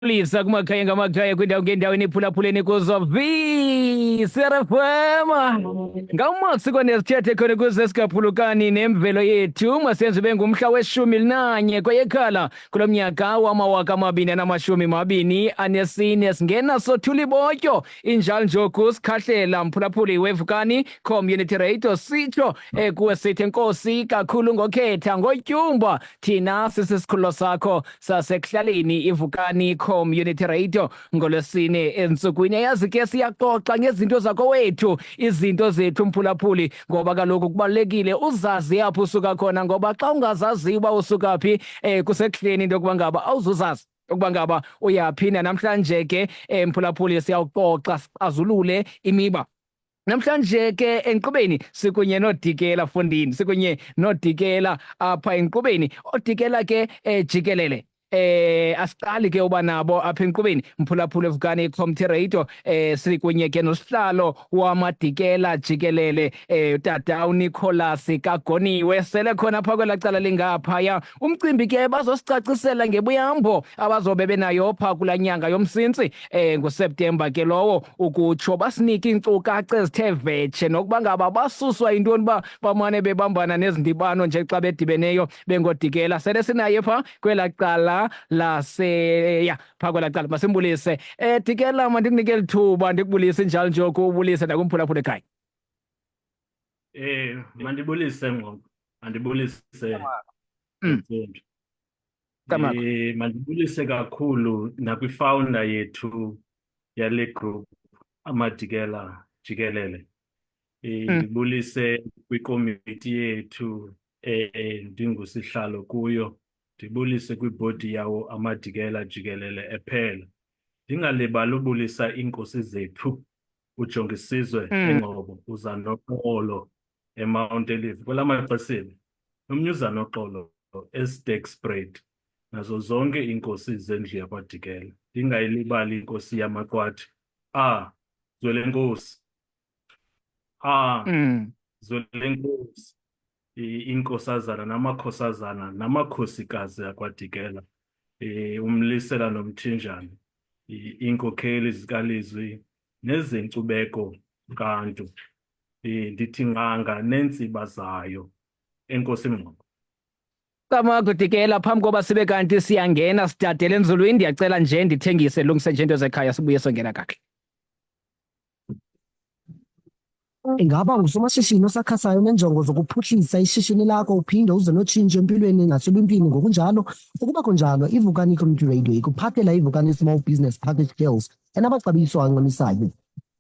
Lisa kumakhaya ngamakhaya kwindawo ngendawo eniphulaphuleni kuzo V-Serafema ngamasiko nesithethe khona kuze sikaphulukani nemvelo yethu masenze bengumhla we-11 kweyekhala kulo mnyaka wama-2024 singena sothula ibotyo injalo njoku sikhahlela mphulaphuli wevukani community radio sitsho kuwe sithi enkosi kakhulu ngokhetha ngotyumba thina sisisikhululo sakho sasekuhlaleni ivukani community radio ngolwesine entsukwini eyazi ke siyaxoxa ngezinto zakho wethu izinto zethu mphulaphuli ngoba kaloku kubalulekile uzazi apho usuka khona ngoba xa ungazazi uba usuka phi kusekuhleni into yokuba ngaba awuzuzazi ukuba ngaba uyaphi. Namhlanje ke mphulaphuli siyawuxoxa sixazulule imiba. Namhlanje ke enkqubeni sikunye noDikela Fondini sikunye noDikela apha enkqubeni oDikela ke jikelele asiqali ke uba nabo apha enkqubeni mphulaphula evukani community radio sikunye ke nosihlalo wamadikela jikelele tata uNicholas Kagoniwe sele khona apha kwela cala lingaphaya. Umcimbi ke bazosicacisela ngebuyambo abazobe benayo pha kula nyanga yomsintsi ngoSeptemba ke lowo ukutsho basinike iinkcukacha ezithe vetshe nokuba ngaba basuswa yintoni ba bamane bebambana nezindibano nje xa bedibeneyo bengodikela sele sinaye pha kwela cala laseya pha kwela cala masimbulise Dikela mandikunike lithuba ndikubulise njalo njoku ubulise nakumphulaphula ekhaya. Mandibulise Ngqondo, mandibulise Mfundo. Mandibulise kakhulu nakwifounder yethu yale group amadikela jikelele. Ndibulise kwikomiti yethu ndingusihlalo kuyo. Ndibulise kwibhodi yawo amadikela jikelele ephela. Ndingalibali ubulisa iinkosi zethu uJongisizwe eNgcobo, uZanoxolo eMount Olive kwela maxesebe, nomnyuzana Oxolo eSterkspruit nazo zonke iinkosi zendlu yakwaDikela. Ndingayilibali inkosi yamaQwathi Zwelenkosi Zwelenkosi, inkosazana namakhosazana namakhosikazi akwaDikela, umlisela nomthinjana, iinkokheli zikalizwi nezenkcubeko kantu, ndithi nganga neentsiba zayo. Enkosi Mngqondo. Kamakho Dikela, phambi koba sibe kanti siyangena sidadele enzulwini ndiyacela nje ndithengise lungise nje into zekhaya sibuye songena kakuhle. Ingaba ngusomashishini osakhasayo nenjongo zokuphuhlisa ishishini lakho uphinde uze notshintsho empilweni naseluntwini ngokunjalo? Ukuba kunjalo, iVukani Community Radio ikuphathela iVukani Small Business Package Deals enamaxabiso ancamisayo.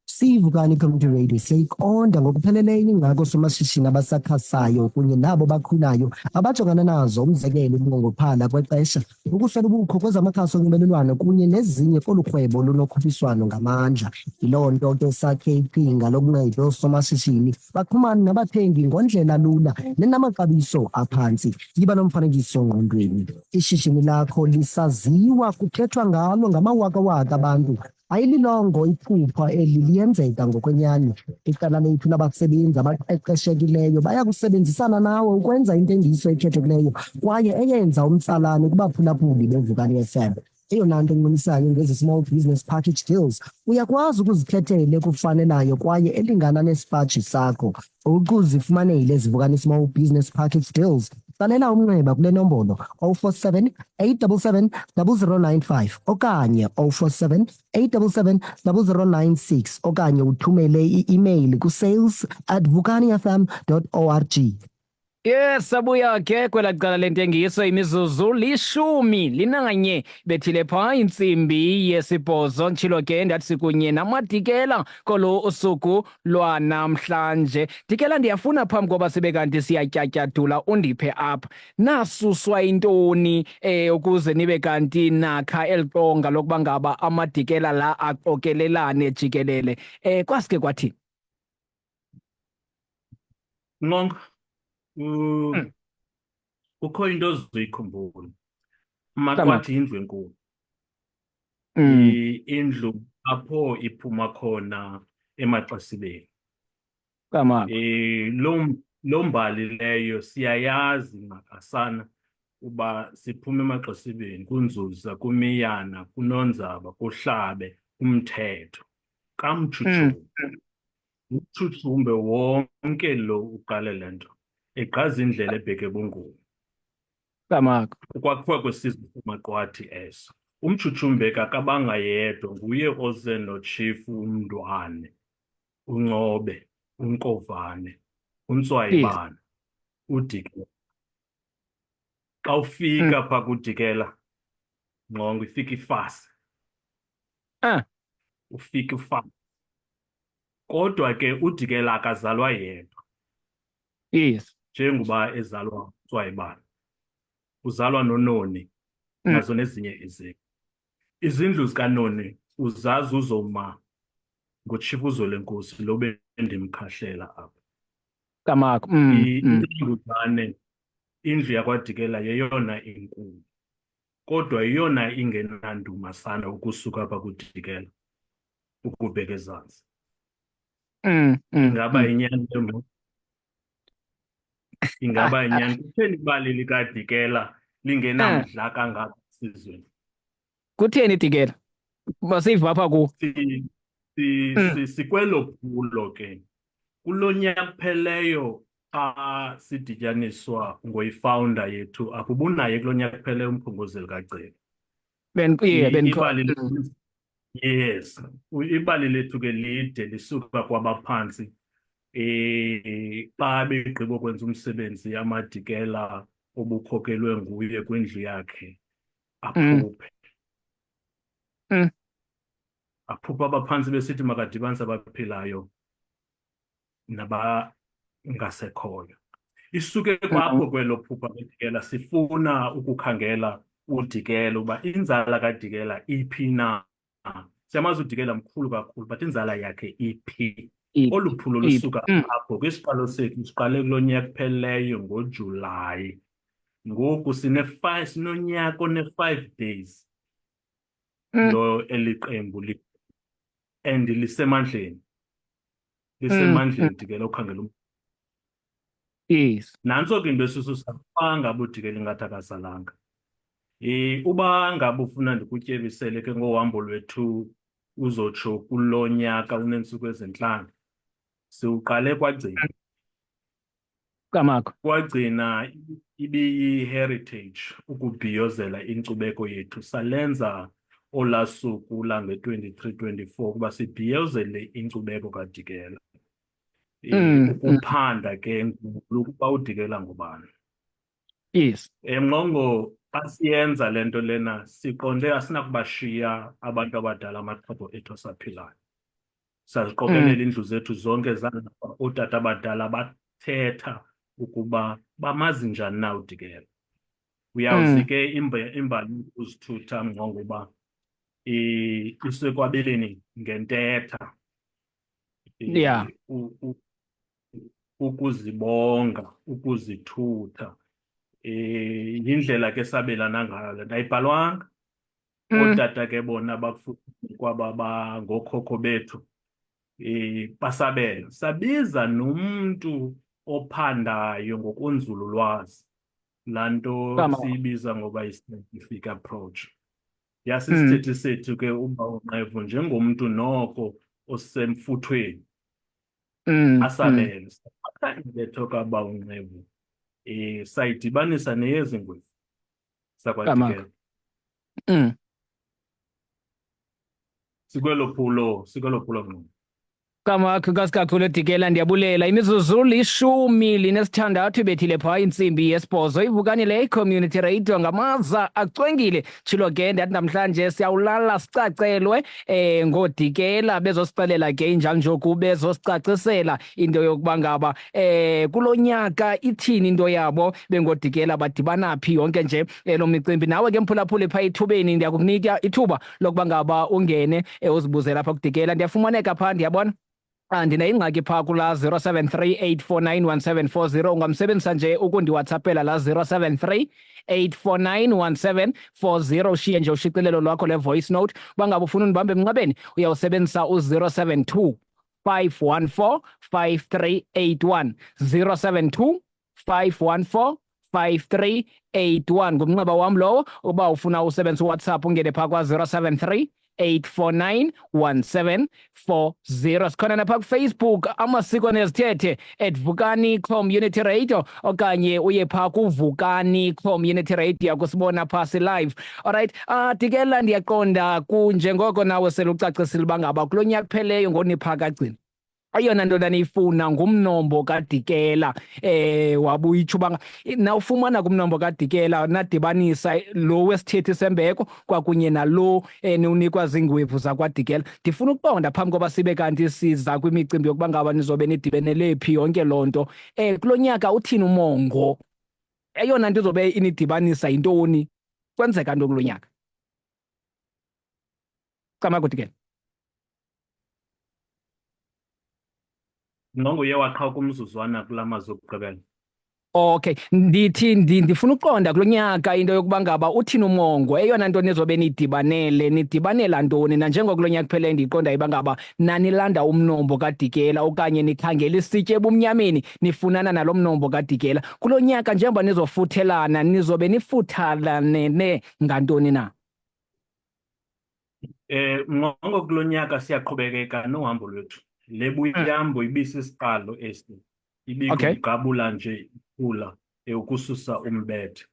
SiVukani Community Radio siyayiqonda ngokupheleleyo ingako somashishini abasakhasayo kunye nabo bakhulayo abajongana nazo, umzekelo ukunqongophala kwexesha, ukuswela ubukho kwezamakhasi onxibelelwano kunye nezinye kolu rhwebo lunokhuphiswano ngamandla. Yiloo nto ke sakhe iqhinga lokuncedo oosomashishini baxhumane nabathengi ngondlela lula nenamaxabiso aphantsi. Yiba nomfanekiso ngqondweni. Ishishini lakho lisaziwa, kuthethwa ngalo ngamawakawaka abantu. Ayililongo iphupha eli liyenzeka ngokwenyani. Iqela lethu labasebenzi abaqeqeshekileyo baya kusebenzisana nawe ukwenza intengiso ekhethekileyo kwaye eyenza umtsalane kubaphulaphuli beVukani FM. Eyona nto encumisayo ngezi small business package deals, uyakwazi ukuzikhethela ekufanelayo kwaye elingana nesipaji sakho. Ukuzifumanele ezivukani small business package deals, tsalela umnxeba kule nombolo 047 877 0095 okanye 047 877 0096 okanye uthumele i-email kusales@vukanifm.org. Yes, sabuya ke kwela cala lentengiso imizuzu 11 bethile pha intsimbi yesibhozo ntshilo ke ndathi sikunye namadikela kolo usuku lwanamhlanje. Dikela, ndiyafuna phambi koba sibe kanti siyatyatyadula undiphe apha nasuswa intoni ukuze nibe kanti nakha eliqonga lokuba ngaba amadikela la aqokelelane jikelele kwasike kwathini? Ngqondo, kukho into ozuyikhumbula. AmaQwathi indlu enkulu. Indlu apho iphuma khona emaXesibeni. Kamama. Lo mbali leyo siyayazi ngakasana uba siphume emaXhosibeni kunzuza kumiyana kunonzaba kuhlabe umthetho kamtshutshumbe. Umtshutshumbe wonke lo uqale le nto egqaza indlela ebheke ebunguni. Kamako. Ukwakhiwa kwesizwe samaqwathi eso. Umtshutshumbe kakabanga yedwa, nguye oze noTshifu uMndwane, uNcobe, uNkovane, uNtswayibana, uDikela. Xa ufika phaa kuDikela, Ngqongo, ifika ifasi. Ufika ifasi. Kodwa ke uDikela akazalwa yedwa. Yes. Njengoba ezalwa uNtswayibana. Uzalwa noNoni, nazo nezinye izindlu. Izindlu zikaNoni uzazi uzoma ngoTshifu uZolenkosi lo bendimkhahlela apha. Kamako. Intanguzane, indlu yakwaDikela yeyona inkulu. Kodwa yeyona ingenanduma sana ukusuka apha kuDikela ukubheka ezantsi. Ingaba inyani le ngxoxo? Ingaba inyani? Kutheni ibali likaDikela lingenamdla kangaka esizweni? Kutheni Dikela? Masiva apha ku. Sikwelo phulo ke. Kulo nyaka kupheleyo xa sidityaniswa ngoyifounder yethu apho ubunaye kulo nyaka kupheleyo umkhongozeli kaCele. Yes, ibali lethu ke lide lisuka kwabaphantsi xa begqiba ukwenza umsebenzi amaDikela obukhokelwe nguye kwindlu yakhe aphuphe. Aphuphe abaphantsi besithi makadibanise abaphilayo nabangasekhoyo. Isuke kwapho kwelo phupha kaDikela sifuna ukukhangela uDikela uba inzala kaDikela iphi na. Siyamazi uDikela mkhulu kakhulu but inzala yakhe iphi. Olu phulo lusuka apho kwisiqalo sethu siqale kulo nyaka kupheleyo ngoJulayi. Ngoku sinonyaka one-5 days lo eliqembu and lisemandleni. Lisemandleni Dikela ukhangela Yes. Nantso ke into esususa ngabe uDikela ingathi akazalanga. Uba ngabe ufuna ndikutyebisele ke ngohambo lwethu uzotsho kulo nyaka uneentsuku ezintlanu. Siwuqale kwaGcina. Kamako. KwaGcina ibiyi-heritage ukubhiyozela inkcubeko yethu. Salenza olaa suku lange-23-24 ukuba sibhiyozele inkcubeko kaDikela. Ukuphanda ke ukuba uDikela ngubani. Yes. Mnqongo, xa siyenza le nto lena siqonde asinakubashiya abantu abadala amaxhobo ethu asaphilayo. Saziqokelela indlu zethu zonke zalapha ootata abadala bathetha ukuba bamazi njani na uDikela. Uyawuzi ke imbali uzithutha Mnqongo uba isekwabeleni ngentetha. Yeah. Ukuzibonga, ukuzithutha. Yindlela ke sabelana ngayo. Ayibhalwanga. Ootata ke bona bakufuphi kwaba bangokhokho bethu basabela. Sabiza nomntu ophandayo ngokunzululwazi. Laa nto siyibiza ngoba yi-scientific approach. Yasisithethi sethu ke uba uNqevu njengomntu noko osemfuthweni. Asabele. Xa intetho kaba uNqevu sayidibanisa neyezi ngwevu sakwaDikela. Sikwelo phulo Ngqondo. Kamakho kasikakhulu Dikela, ndiyabulela. Imizuzu 16 ibethile phaa intsimbi yesibhozo. Ivukani le community radio ngamaza acwengile. Tshilo ke ndathi namhlanje siyawulala sicacelwe ngoDikela bezosixelela ke injalo njoku bezosicacisela into yokuba ngaba kulo nyaka ithini into yabo bengoDikela badibana phi yonke nje lo micimbi. Nawe ke mphulaphuli phaa ithubeni ndiyakunika ithuba lokuba ngaba ungene uzibuzela phaa kuDikela. Ndiyafumaneka phaa, ndiyabona. Ndinayingxaki phaa kula 0738491740. Ungamsebenzisa nje ukundiwhatsappela la 0738491740. Ushiye nje ushicilelo lwakho le-voice note. Uba ngaba ufuna undibambe emnxebeni uyawusebenzisa u-072 514 5381 072 514 5381 ngumnxeba wam lowo. Uba ufuna usebenzisa uWhatsApp ungene phaa kwa-073 849 1740. Sikhona napha kufacebook Amasiko Nezithethe @Vukani Community Radio, okanye uye phaa kuVukani Community Radio kusibona phaa si-live. Alright, Dikela, ndiyaqonda kunjengoko nawe selucacisile uba ngaba kulo nyaka kupheleyo ngoniphakagcina eyona nto ndaniyifuna ngumnombo kaDikela. Wabuyitsho uba nawufumana kumnombo kaDikela nadibanisa lo wesithethi sembeko kwakunye nalo niwunikwa ziingwevu zakwaDikela. Ndifuna ukuqonda phambi koba sibe kanti siza kwimicimbi yokuba ngaba nizobe nidibenele phi yonke loo nto. Kulo nyaka uthini umongo? Eyona nto izobe inidibanisa yintoni? Kwenzeka nto kulo nyaka? Cama kuDikela. Nonguye waqhawuka umzuzwana kula mazwi okugqibela. Okay, ndifuna uqonda kulo nyaka into yokuba ngaba uthini umongo, eyona nto nizobe nidibanela ntoni, nanjengoko kulo nyaka kuphele ndiyiqonda iba ngaba nanilanda umnombo kaDikela okanye nikhangela isitye ebumnyameni nifunana nalo mnombo kaDikela. Kulo nyaka njengoba nizofuthelana nizobe nifuthalanene ngantoni na? Ngongo kulo nyaka siyaqhubekeka nohambo lwethu. Le buyambo ibisisiqalo esi, ibikugqabula nje ikhula ukususa umbethe.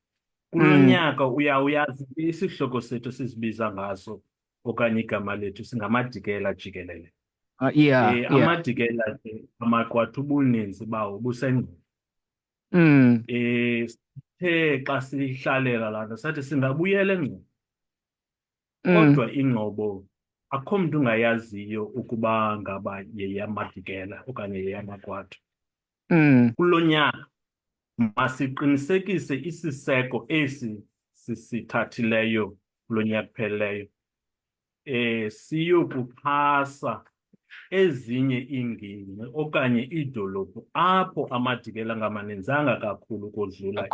Kulo nyaka uyazi isihloko sethu sizibiza ngaso okanye igama lethu singamadikela jikelele. Amadikela ke amaqwatha ubuninzi bawo busengqondo. Sithe xa sihlalela laa nto sathi singabuyela engqondo, kodwa ingqobo akho mntu ungayaziyo ukuba ngaba yeyamadikela okanye yeyamaqwatha. Kulo nyaka masiqinisekise isiseko esi sisithathileyo kulo nyaka kuphelileyo, siyokuxhasa ezinye iingingqi okanye iidolophu apho amadikela angamaninzanga kakhulu kodlula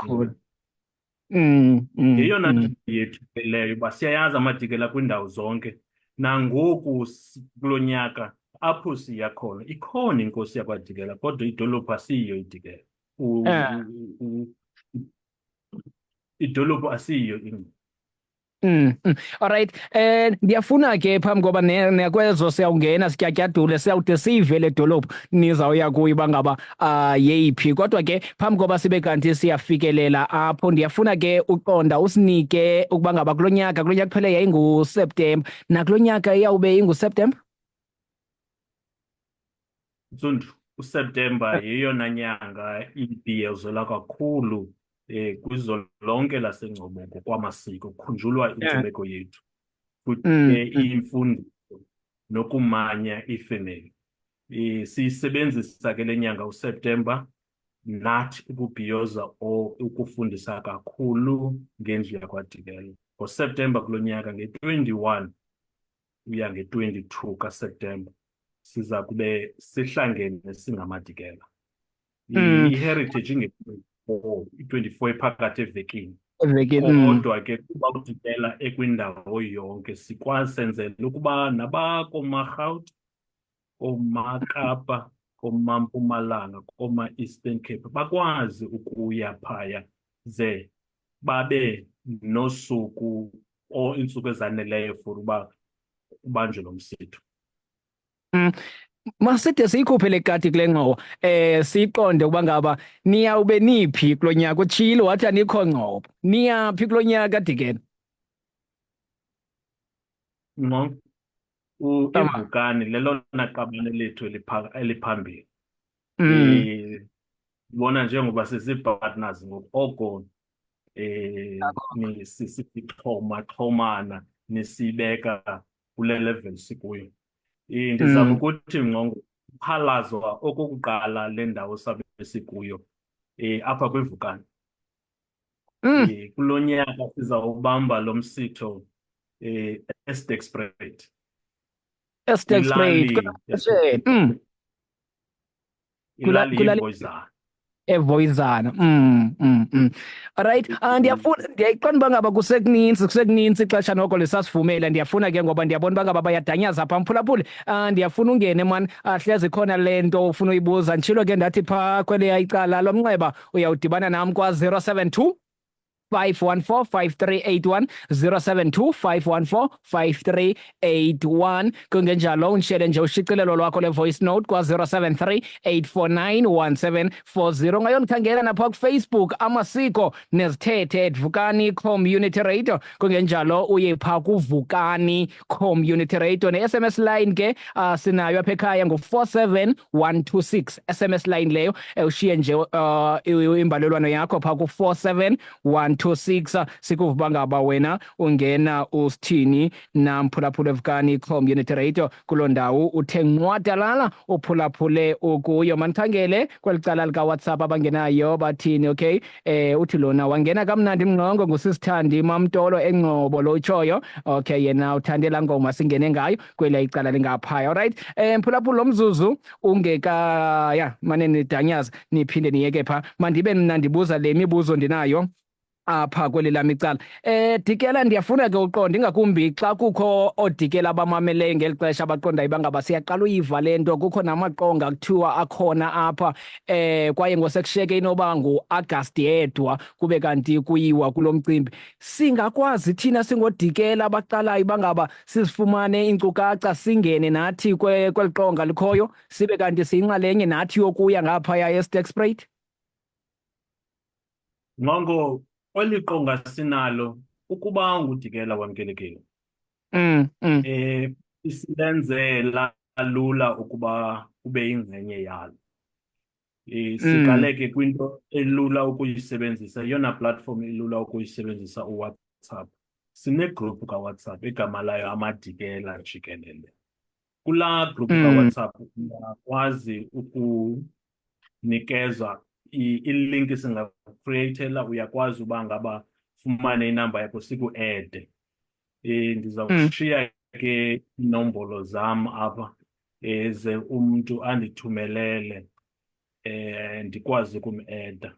yeyona nto yethu leyo uba siyayazi amadikela kwiindawo zonke. Nangoku kulo nyaka apho siya khona ikhona inkosi yakwaDikela, kodwa idolophu asiyiyo iDikela. Idolophu asiyiyo ingqi. Alright, ndiyafuna ke phambi koba nekwezo siyawungena sityatyadule siyawude siyive le dolophu nizawuya kuyo uba ngaba yeyiphi. Kodwa ke phambi koba sibe kanti siyafikelela apho, ndiyafuna ke uqonda usinike ukuba ngaba kulo nyaka kuphele yayinguSeptemba, nakulo nyaka iyawube inguSeptemba. Ntsundu, uSeptemba yeyona nyanga ibhiyozela kakhulu kwizwe lonke laseNgcobo ngokwamasiko, kukhunjulwa inkcubeko yethu, futhi imfundiso nokumanya ifemeli. Siyisebenzisa ke le nyanga uSeptemba nathi ukubhiyoza ukufundisa kakhulu ngendlu yakwaDikela. NgoSeptemba kulo nyaka nge-21 uya nge-22 kaSeptemba siza kube sihlangene singamadikela. I-heritage i-24 ephakathi evekini. Kodwa ke kuba udikela ekwindawo yonke sikwazi senzela ukuba nabakomaRhawuti, koomaKapa, koomaMpumalanga, kooma-Eastern Cape bakwazi ukuya phaya ze babe nosuku or iintsuku ezaneleyo for uba ubanjwe lo msitho. Maside siyikhuphe le kati kule ngxowa, siyiqonde ukuba ngaba niyawube niphi kulo nyaka. Utshilo wathi anikho ngxobo, niyaphi kulo nyaka Dikela? IVukani lelona qabane lethu eliphambili. Bona njengoba sisi-partners ngoku sixhomana nisibeka kule level sikuyo. Ndizama ukuthi Ngqongo ukhalazwa okokuqala le ndawo sabe sikuyo apha kwiVukani. Kulo nyaka sizawubamba lo msitho eSterkspruit. eSterkspruit. Ilali yeMboyizana. evoyizana. Alright, ndiyayiqonda uba ngaba kusekuninzi ixesha noko lisasivumela. Ndiyafuna ke ngoba ndiyabona uba ngaba bayadanyaza phaa mphulaphuli. Ndiyafuna ungene man, hleze khona le nto ufuna uyibuza. Nditshilo ke ndathi phaa kweliya icala lomnxeba uyawudibana nam kwa-072 514 5381 072 514 5381. Kungenjalo undishele nje ushicilelo lwakho le-voice note kwa-073 849 1740. Ungayondikhangela napha kufacebook Amasiko Nezithethe at Vukani Community Radio. Kungenjalo uye phaa kuVukani Community Radio. Ne-SMS line ke sinayo apha ekhaya ngu-47126 SMS line leyo. Ushiye nje imbalelwano yakho phaa ku-47126. Sikuva uba ngaba wena ungena usithini namphulaphule eVukani Community Radio kuloo ndawo uthe nqwadalala uphulaphule ukuyo. Mandikhangele kweli cala likaWhatsApp abangenayo bathini. Okay, uthi lona wangena kamnandi mngqongo ngusisithandi Mamtolo eNgcobo lo utshoyo. Okay, yena uthande laa ngoma singene ngayo kweliya icala lingaphaya. Alright, mphulaphule lo mzuzu mane nidanyaza niphinde niyeke phaa. Mandibe mna ndibuza le mibuzo ndinayo apha kweli lam icala. Dikela, ndiyafuna ke uqonda ingakumbi xa kukho oodikela abamameleyo ngeli xesha abaqondayo uba ngaba siyaqala uyiva le nto. Kukho namaqonga kuthiwa akhona apha kwaye ngosekushiyeke inoba nguAgasti yedwa kube kanti kuyiwa kulo mcimbi. Singakwazi thina singodikela abaqalayo uba ngaba sizifumane iinkcukacha singene nathi kweli qonga likhoyo sibe kanti siyinxalenye nathi yokuya ngaphaya eSterkspruit? Nqongo, kweli qonga sinalo ukuba ungudikela wamkelekile. Isilenzela lula ukuba ube yingxenye yalo. Siqaleke kwinto elula ukuyisebenzisa, yeyona platform elula ukuyisebenzisa uWhatsApp. Sinegroup kaWhatsApp egama layo Amadikela Jikelele. Kulaa group kaWhatsApp uyakwazi ukunikeza ilink singakreathela, uyakwazi uba ngaba fumane inamba yakho siku-ede. Ndiza kushiya ke inombolo zam apha ze umntu andithumelele ndikwazi ukumeda.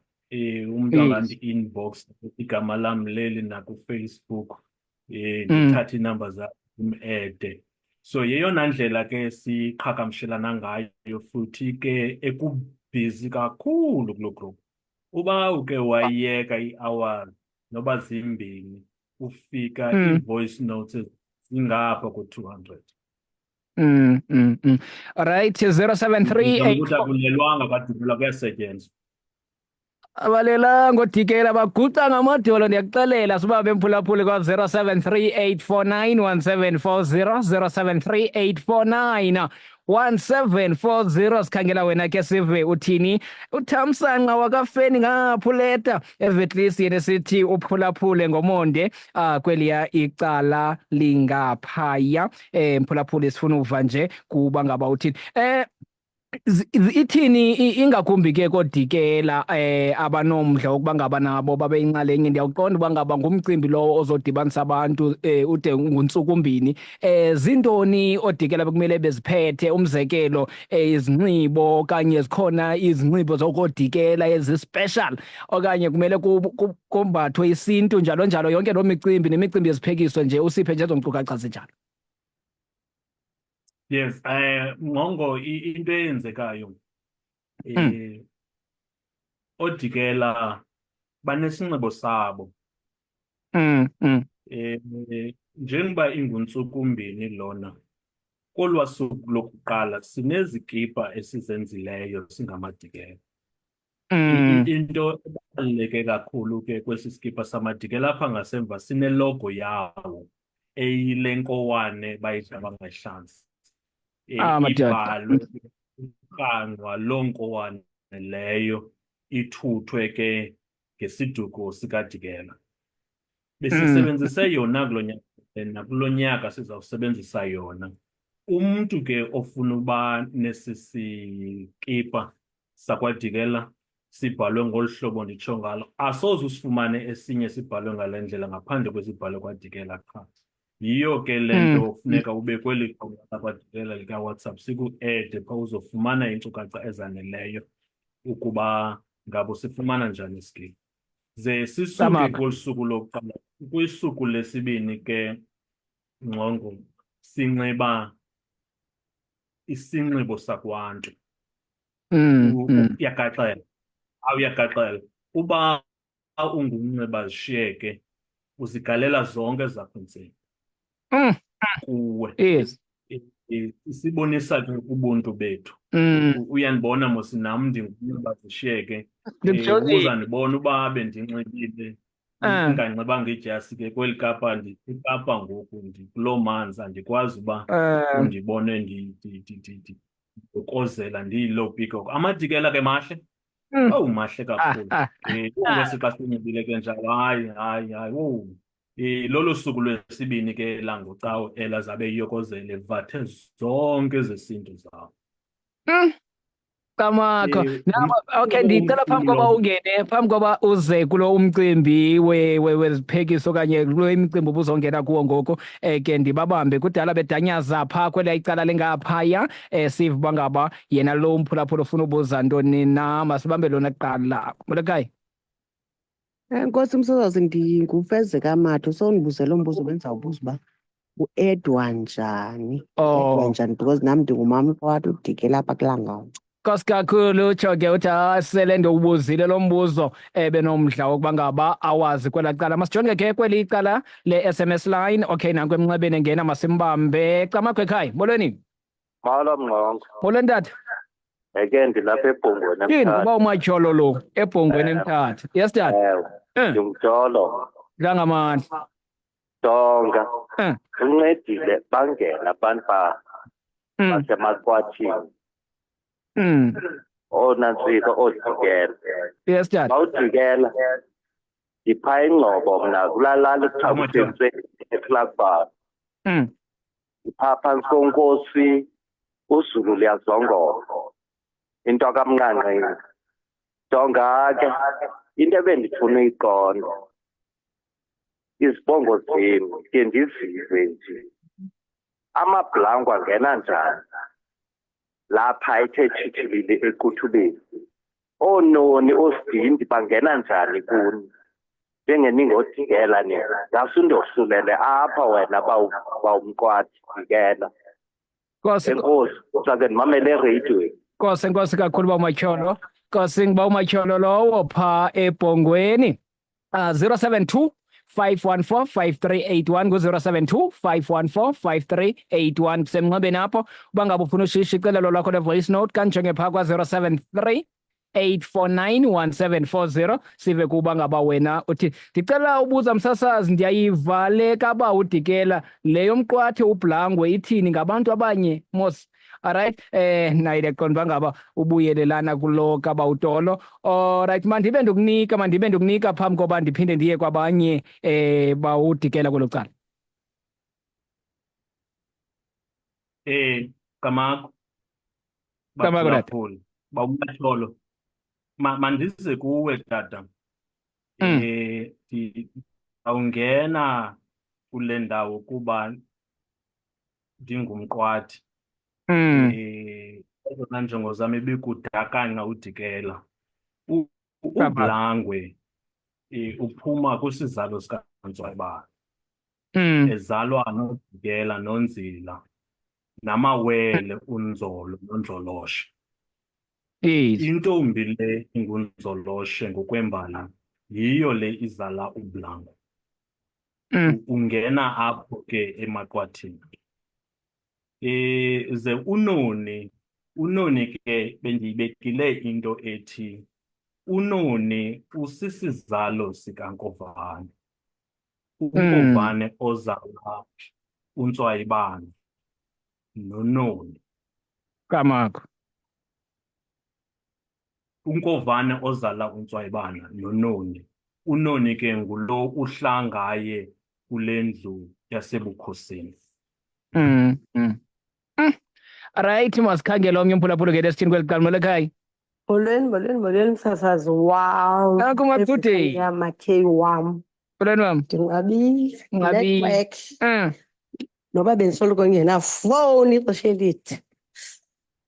Umntu angandi-inbox igama lam leli nakuFacebook, ndithathe iinamba zakhe umede. So yeyona ndlela ke siqhagamshelana ngayo, futhi ke ekubhizi kakhulu kuloo group. Uba uke wayiyeka ii-hours noba zimbini ufika ii-voice notes zingapha ku-200. Alright, 073 ukuthi akulelwanga kadibula kuyasetyenzwa. abalelanga odikela baguqa ngamadolo. Ndiyakuxelela suba bemphulaphuli kwa-073 849 1740 073 849 1740. Sikhangela wena ke sive uthini. Uthamsanqa wakafeni ngaphuleta evetlisi yena sithi uphulaphule ngomonde kweliya icala lingaphaya. Mphulaphuli sifuna uva nje kuba ngaba uthini. Ithini ingakumbi ke kodikela abanomdla wokuba ngaba nabo babe yinxalenye? Ndiyawuqonda uba ngaba ngumcimbi lowo ozodibanisa abantu ude nguntsukumbini. Zintoni oodikela bekumele beziphethe? Umzekelo, izinxibo okanye zikhona izinxibo zokodikela ezispecial okanye kumele kombathwe isintu njalo njalo, yonke loo micimbi nemicimbi yeziphekiso nje usiphe nje ezonkcukacha zinjalo. Yes, Nqongo, into eyenzekayo oodikela banesinxibo sabo. Njengoba inguntsukumbini lona, kolwa suku lokuqala sinezikipa esizenzileyo singamadikela. Into ebaluleke kakhulu ke kwesi sikipa samadikela, apha ngasemva sinelogo yawo eyile nkowane bayidla bangayihlanzi. Ibhalwe urhangqwa loo nkowane leyo, ithuthwe ke ngesiduko sikadikela. Besisebenzise yona kulo nyaka, nakulo nyaka sizawusebenzisa yona. Umntu ke ofuna uba nesi sikipa sakwadikela sibhalwe ngolu hlobo nditsho ngalo, asoze usifumane esinye sibhalwe ngale ndlela ngaphandle kwesibhalwe kwadikela qha. Yiyo ke le nto funeka ube kweli qonga lakwadikela likaWhatsApp siku-ede phaa uzofumana iinkcukacha ezaneleyo ukuba ngabo sifumana njani isikili. Ze sisuke Camaka. kolu suku lokuqala, kwisuku lesibini ke Ngqongo sinxiba isinxibo sakwantu. Uyagaxela, awuyagaxela. Uba ungumnxiba zishiyeke, uzigalela zonke zakho ntsini kuwe. Yes. Isibonisa ke ubuntu bethu. Uyandibona mos nam ndingumnxiba zishiyeke. Ndikujongile. Ubuzandibona uba bendinxibile inganxibanga idyasi ke kweli Kapa, iKapa ngoku ndikuloo manzi, andikwazi uba undibone ndikozela ndiyiloo peacock. Amadikela ke mahle. Owu, mahle kakhulu. Kwesi xa sinxibile ke njalo, hayi, owu. Lolo suku lwesibini ke langoCawe ela zabe iyokozela evathe zonke zesintu zawo. Camaka. Okay, ndicela phambi koba ungene, phambi koba uze kulo umcimbi weziphekiso okanye kulo imicimbi ubuzongena kuwo ngoku, ke ndibabambe kudala bedanyaza phaa kwelaa icala lingaphaya, siva uba ngaba yena lo mphulaphula ufuna ubuza ntoni na. Masibambe lona kuqala. Molokayi. Nkosi Msozazi, ndingufezeka Matho. Sowundibuze lo mbuzo bendizawubuza uba uedwa njani. Uedwa njani because nam ndingumama wathi udikela apha kulaa ngawo. Nkosi kakhulu. Utsho ke uthi sele ndiwubuzile lo mbuzo benomdla wokuba ngaba awazi kwelaa cala. Masijonge ke kweli icala le-SMS line. Okay, nanku emnxebeni engena, masimbambe. Camakho ekhaya, molweni? Molo Mnqongo. Molweni tata. Eke ndilapha eBhongweni Yini eMthatha. uba umatyholo lo eBhongweni eMthatha? Yes tata. Ewe, ndimjolo. Ngangamandla. Donga. Uncedile bangena abantu basemakhwathini. Oonantsika oodikela. Yes tata. Bawudikela ndipha ingxobo mna kulaa lali kuthiwa kuthengiswe eFlagbar. Ndipha phantsi konkosi uZulu liyazongola. Into kaMnqanqeni. Donga ke into ebendifuna uyiqonda, izibongo zenu ke ndizive nje. Amabhlangu angena njani lapha ethe tshitshilili equthubeni? Oononi osidindi bangena njani kuni njengeningodikela nina? Ngasundohlulele apha wena bawumqwathi dikela. Enkosi, uzake ndimamele ereyidweni. Enkosi kakhulu uba umatyholo. Nkosi nguba umatyholo lowo phaa eBhongweni. 072 514 5381 ngu-072 514 5381 kusemnxebeni apho. Uba ngaba ufuna ushisha icelo lakho le-voice note, kanjonge phaa kwa-073 849 1740. Sive kuba ngaba wena uthi ndicela ubuza msasazi, ndiyayiva le Kapa udikela le yomqwathi uBhlangwe ithini ngabantu abanye mos. Alright, naye ndiqonda uba ngaba ubuyelelana kulo Kapa utolo. Alright, mandibe ndikunika phambi koba ndiphinde ndiye kwabanye bawudikela kwelo cala. Camakho. Camakho tata. Baphulaphula, bawumatyholo. Mandize kuwe tata. Awungena kule ndawo kuba ndingumqwathi. Ezona njongo zam ibikudakanya udikela. uBhlangwe uphuma kwisizalo sikaNtswayibana. Ezalwa noDikela noNzila namawele uNzolo noNdloloshe. Intombi le inguNzoloshe ngokwembali yiyo le izala uBhlangwe. Ungena apho ke emaqwathini. Ze unoni ke bendiyibekile into ethi unoni usisizalo sikaNkovane. UNkovane ozala uNtswayibana noNoni. Camakho. UNkovane ozala uNtswayibana noNoni. UNoni ke ngulo uhlangaye kule ndlu yasebukhosini. Right, masikhangela omnye umphulaphula ngena esithini kweli cala. Molokayi. Molweni msasazi wam. Nanku makude. Yamakheyi wam. Molweni wam. Ndingabili. Ngabili. Network. Noba bendisoloko ngenafowuni ixesha elide.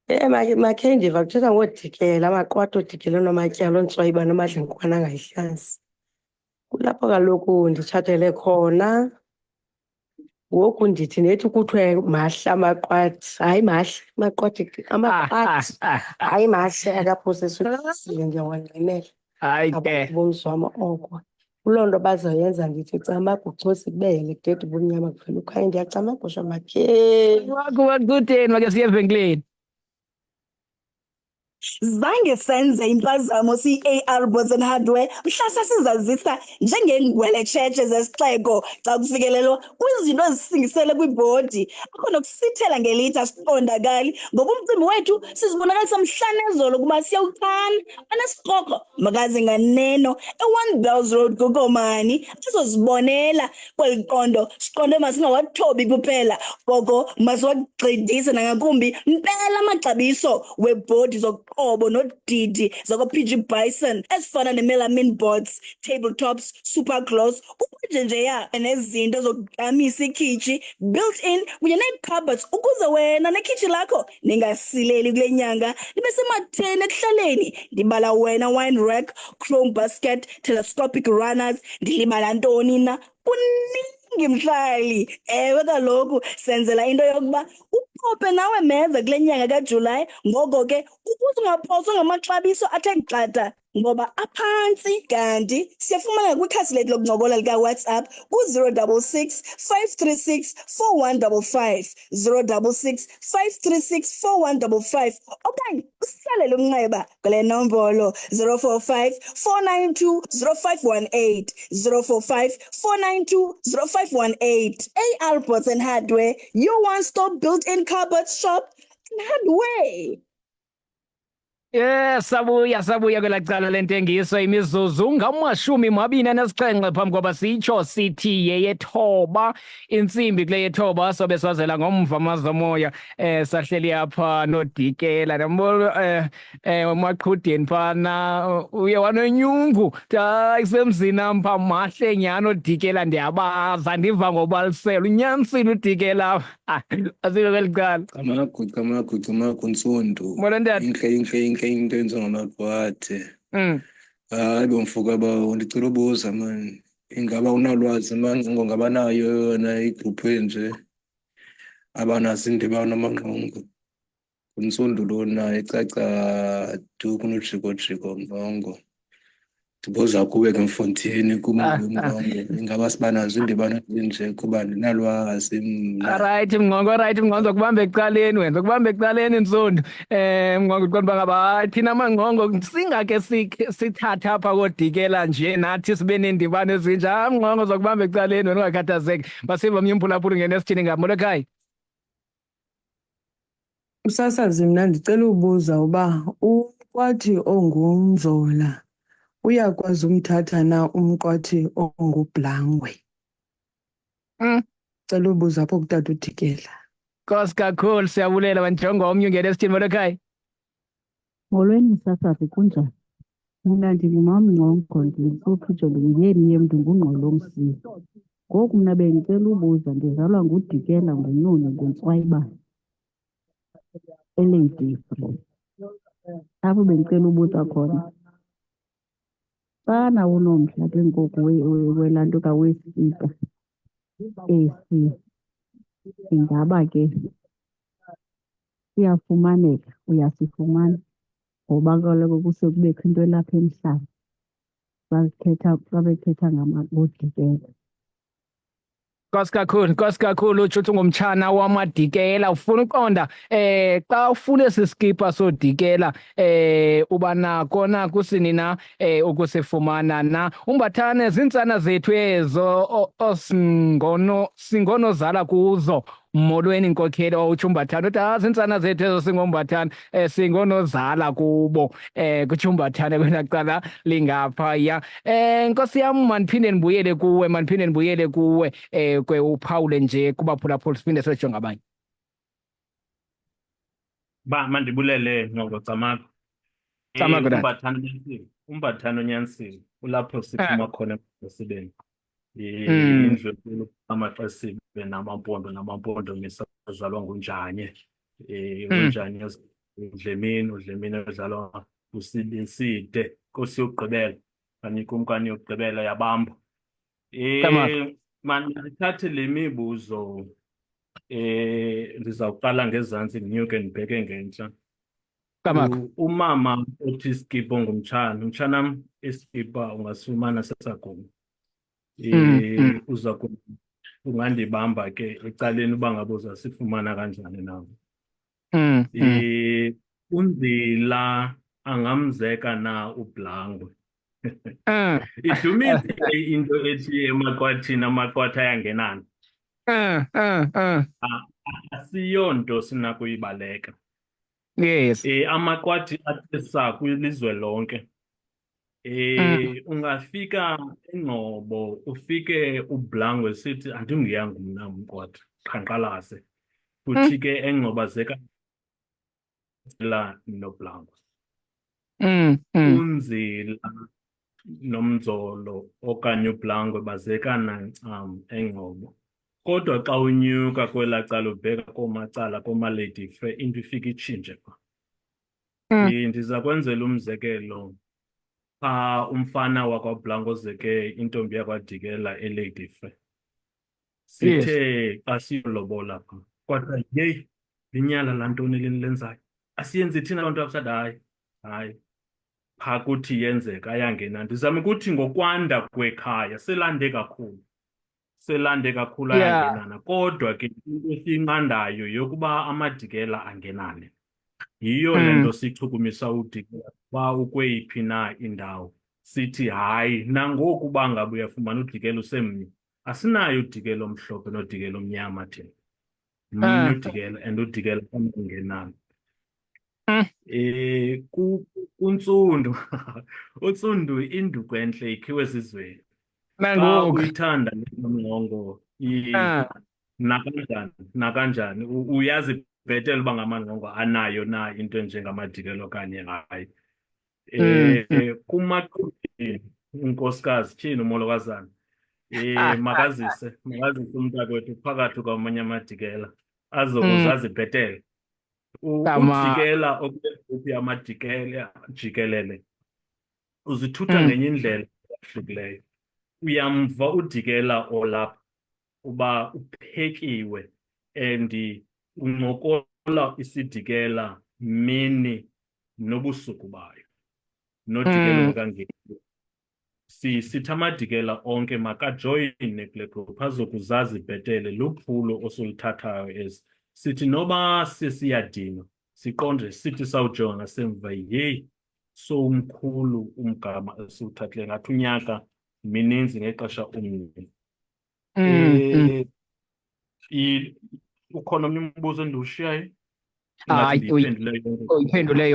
makhe ndiva kuthetha ngoodikela, amaqwathi oodikela onamatyala ontswayiba nomadlenkwana angayihlazi. Kulapho kaloku nditshatele khona. Ngoku ndithi kuthiwe mahle amaqwathi. Hayi mahle amaqwathi. Hayi mahle akaphosisile, ndiyawanqinela. Hayi ke. Ngabomzi wam oko. Kuloo nto bazawuyenza ndithi camagu chosi kubele kudede ubumnyama kuvela ukhaya. Ndiyacamagusha makheni. Kuba kutheni make siye evenkileni? Zange senze impazamo si-AR Boards and Hardware mhla sasizazisa njengeengweletshetshi zesixeko xa kufikelelwa kwizinto ezisingisele kwibhodi. Akho nokusithela ngelitha siqondakali ngoba umcimbi wethu sizibonakalisa mhla nezolo kuba siyawuchana. Anesirhoko makaze nganeno e-One Bells Road kuKomani azozibonela kweli qondo. Siqonde masingawathobi kuphela koko masiwagxidise nangakumbi mpela amaxabiso webhodi zoqobo nodidi zakwa-PG Bison ezifana ne-melamine boards, tabletops, super gloss, ukwenjenjeya nezinto zokugqamisa ikhitshi built-in kunye nee-cupboards ukuze wena nekhitshi lakho ningasileli kule nyanga nibe sematheni ekuhlaleni. Ndibala wena wine rack, chrome basket, telescopic runners, ndilibala ntoni na? Kuningi mhlali. Ewe kaloku senzela into yokuba uphophe nawe meza kule nyanga kaJulayi, ngoko ke ukuze ungaphoswa ngamaxabiso athe xata ngoba aphantsi. Kanti siyafumana kwikhasi lethu lokuncokola likaWhatsApp ku-066 536 4155, 066 536 4155, okanye usitsalele umnxeba kule nombolo 045 492 0518, 045 492 0518. AR Boards and Hardware, your one-stop built-in cupboard shop and hardware. Sabuya kwelaa cala lentengiso. Imizuzu ngama-27 phambi koba sitsho sithi yeyethoba, intsimbi kule yethoba sobe swazela ngomva mazomoya. Sahleli apha nodikela emaqhudeni phana, uye wanonyungu. Hayi semzini apha mahle nyhani odikela, ndiyabaza ndiva ngobalisela. Unyanisile udikela apha. Asike kweli cala. Camagu ntsundu. Molo ntate. Inhle into enziwa ngamaqwathi. Hayi bomfuka bawo, ndicela ubuza mani, ingaba unalwazi mani ngongabanayo yona igruphu enje abanazo indibano amangqongo? Nguntsundu lona ecaca tu kunojiko-jiko mnqongo. Ndibuza kuwe ke Mfondini kumnqongo, ingaba sibanazo indibano ezinje kuba ndinalwazi mna. Right mnqongo zokubamba ekuqaleni wena, zokubamba ekuqaleni Ntsundu. Mnqongo uqonda uba ngaba thina amangqongo singake sithathe apha kodikela nje nathi sibe neendibano ezinje. Mnqongo zokubamba ekuqaleni wena, ungakhathazeki. Masiva omnye umphulaphuli ngene esithini ngabo. Molo ekhaya. Usasazi, mna ndicela ubuza uba umqwathi onguNzola uyakwazi umthatha na umqwathi onguBlangwe? Cela ubuza apho kutata udikela. Nkosi kakhulu, siyabulela banjonga omnye ungene esithini. Molo ekhaya. Molweni sasazi, kunjani? Mna ndingumamNgqongo, ndinguPhijo, ndinguyeni ndingungqolo Msilo. Ngoku mna bendicela ubuza, ndizalwa ngudikela, nguNoni, nguNtswayibana, eLady Free. Apho bendicela ubuza khona, xana unomdla ke ngoku welaa nto kawesika esi, ingaba ke siyafumaneka, uyasifumana? Ngoba kaloku kuse kubekho into elapha emhlabeni babethetha ngodikela. Nkosi kakhulu, utsho uthi ungumtshana wamadikela. Ufuna uqonda xa ufuna esi skipa sodikela uba nako na kusini na ukusifumana na? Umbathane zintsana zethu ezo singonozala kuzo. Molweni nkokheli, utsho uMbathane uthi zintsana zethu ezo singombathane singonozala kubo. Kutsho uMbathane kwelaa cala lingaphaya. Nkosi yam, mandiphinde ndibuyele kuwe kwe uphawule nje kubaphulaphuli siphinde siyojonga abanye. Mandibulele Nqongo Camagu. Umbathane onyanisile ulapho siphuma khona emsebenzini. Indlu enkulu amaxesibe namampondo misazalwa nguNjanye. uNjanye uDlemini odlalwa uSibiside Nkosi yokugqibela kanye ikumkani yokugqibela yabamba. Mandithathe le mibuzo ndizawuqala ngezantsi ndinyuke ndibheke ngentsha. Umama othi Skip ongumtshana, umtshanam iskipha ungasifumana sesagoma. Uza ungandibamba ke ecaleni uba ngabe uzasifumana kanjani nawe. Unzila angamzeka na uBlangwe. Idumile into ethi emaqwathini amaqwatha ayangenana. Asiyonto sinakuyibaleka. Yes. Amaqwathi athesa kwilizwe lonke. Ungafika eNgcobo ufike uBlangwe sithi andinguyanga mna umqwathi qhankqalase. Futhi ke eNgcobazeka la noBlangwe. Unzila nomzolo okanye uBlangwe bazekana ncam eNgcobo. Kodwa xa unyuka kwela cala ubheka koomacala koomaLady Fair into ifika itshintshe pha. Ndiza kwenzela umzekelo pha umfana wakwaBlangwe ozeke intombi yakwaDikela eLady Fair. Sithe xa siyolobola pha kodwa yeyi linyala lantoni lenzayo. Asiyenzi thina loo nto abusada hayi. Pha kuthi yenzeka ayangena. Ndizama ukuthi ngokwanda kwekhaya selande kakhulu ayangenana. Kodwa ke into esiyinqandayo yokuba amadikela angenane. Yiyo le nto sichukumisa uDikela uba ukweyiphi na indawo. Sithi hayi nangoku uba ngabe uyafumana uDikela usemnye. Asinayo uDikela omhlophe noDikela omnyama thina. Mnye uDikela and uDikela angenana. Untsundu uNtsundu induku entle ikhiwe esizweni. Xa uyithanda leMngqongo nakanjani uyazi bhetele uba ngaMangqongo anayo na into enjengamadikela okanye hayi. Kumaqhubi unkosikazi tyhini umolokazana makazise umntakwethu phakathi kwamanye amadikela azokuzazi bhetele. UDikela okuyegroup yamadikela jikelele uzithutha ngenye indlela ehlukileyo. Uyamva uDikela olapha uba uphekiwe and uncokola isidikela mini nobusuku bayo. NoDikela ongekangeni. Sithi amadikela onke makajoyine kule group azokuzazi bhetele luphulo osoluthathayo ezi. Sithi noba sesiyadinwa siqonde sithi sawujonga semva yeyi so umkhulu umgama esiwuthathileyo ngathi unyaka mininzi ngexesha omnye. Ukhona omnye umbuzo endiwushiyayo? Hayi uyiphendule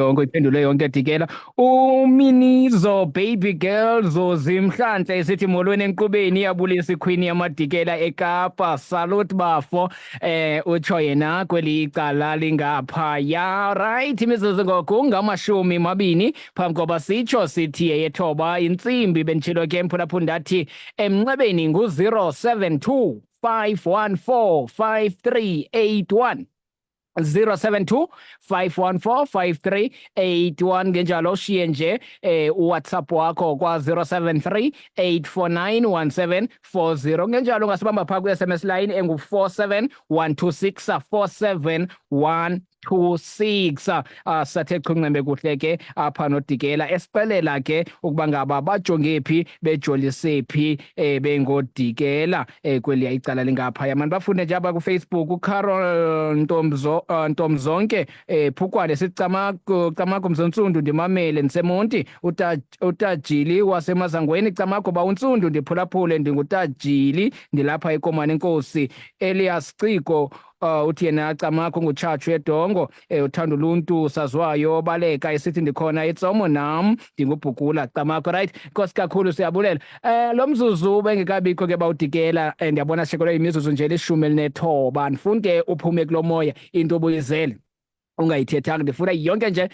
yonke Dikela. Uminizo baby girl Zozimhlanhla esithi molweni enkqubeni iyabulisa iQueen yamadikela eKapa. Salute bafo. Utsho yena kweli icala lingaphaya. Right, imizuzu ngoku ngamashumi phambi koba sitsho sithi yethoba intsimbi benditshilo ke mphulaphula ndathi emnxebeni ngu-072 514 5381 072 514 5381 ngenjalo ushiye nje uWhatsApp wakho kwa 073 849 1740 ngenjalo ungasibamba phaa ku-SMS line engu-47126 47126. Sathe chungcembe kuhle ke apha noDikela esixelela ke ukuba ngaba bajonge phi bejolise phi bengoDikela kweli icala lingaphaya. Mani bafunde nje apha kuFacebook uCarol Ntomzonke Phukwane Camako Mzontsundu ndimamele ndisemonti utajili wasemazangweni Camako ba uNtsundu ndiphulaphule ndingutajili ndilapha eKomani Nkosi. Elias Ciko uthi yena Camako ngutshatshu edongo uthanda uluntu saziwayo baleka esithi ndikhona etsomo nam ndingubhukula Camako. Right, nkosi kakhulu siyabulela. Lo mzuzu bengekabikho ke bawuDikela ndiyabona shekelwe imizuzu nje li-19 ndifunde uphume kulo moya into obuyizele ungayithethanga. Ndifuna yonke nje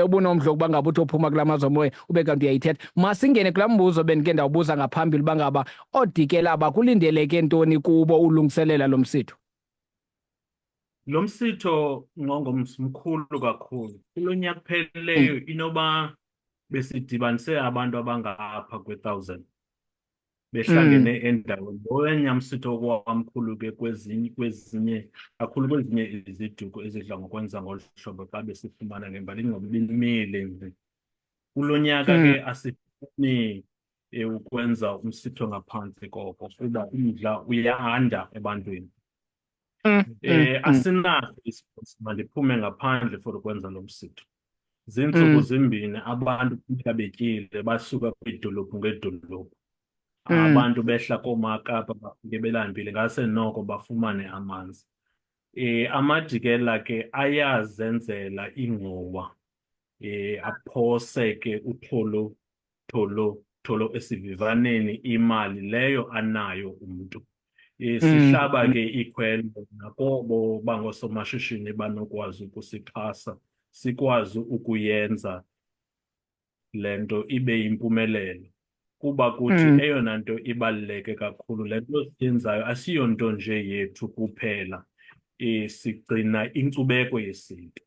ubunomdla ukuba ngaba uthi ophuma kula mazwe moya ube kanti uyayithetha. Masingene kulaa mbuzo bendike ndawubuza ngaphambili uba ngaba oDikela bakulindeleke ntoni kubo ulungiselela lo msitho? Lo msitho mkhulu kakhulu. Kulo nyaka uphelileyo inoba besidibanise abantu abangapha kwe-1,000 behlangene endaweni. Lowenya msitho wamkhulu ke kwezinye kakhulu kwezinye iziduko ezidla ngokwenza ngolu hlobo xa besifumana ngembali ingcobo ibimile nje. Kulo nyaka ke asifuni ukwenza umsitho ngaphantsi koko kuba umdla uyanda ebantwini. Asinaso isiphoso mandiphume ngaphandle for ukwenza lo msitho. Ziintsuku zimbini abantu kufuneka betyile basuka kwiidolophu ngeedolophu. Abantu behla kooMakapa bafike belambile ngase noko bafumane amanzi. Amadikela ke ayazenzela ingxowa aphose ke utholo esivivaneni imali leyo anayo umntu. Sihlaba ke ikhwelo nakobo bangoosomashishini banokwazi ukusixhasa sikwazi ukuyenza le nto ibe yimpumelelo. Kuba kuthi eyona nto ibaluleke kakhulu le nto siyenzayo asiyonto nje yethu kuphela, sigcina inkcubeko yesintu.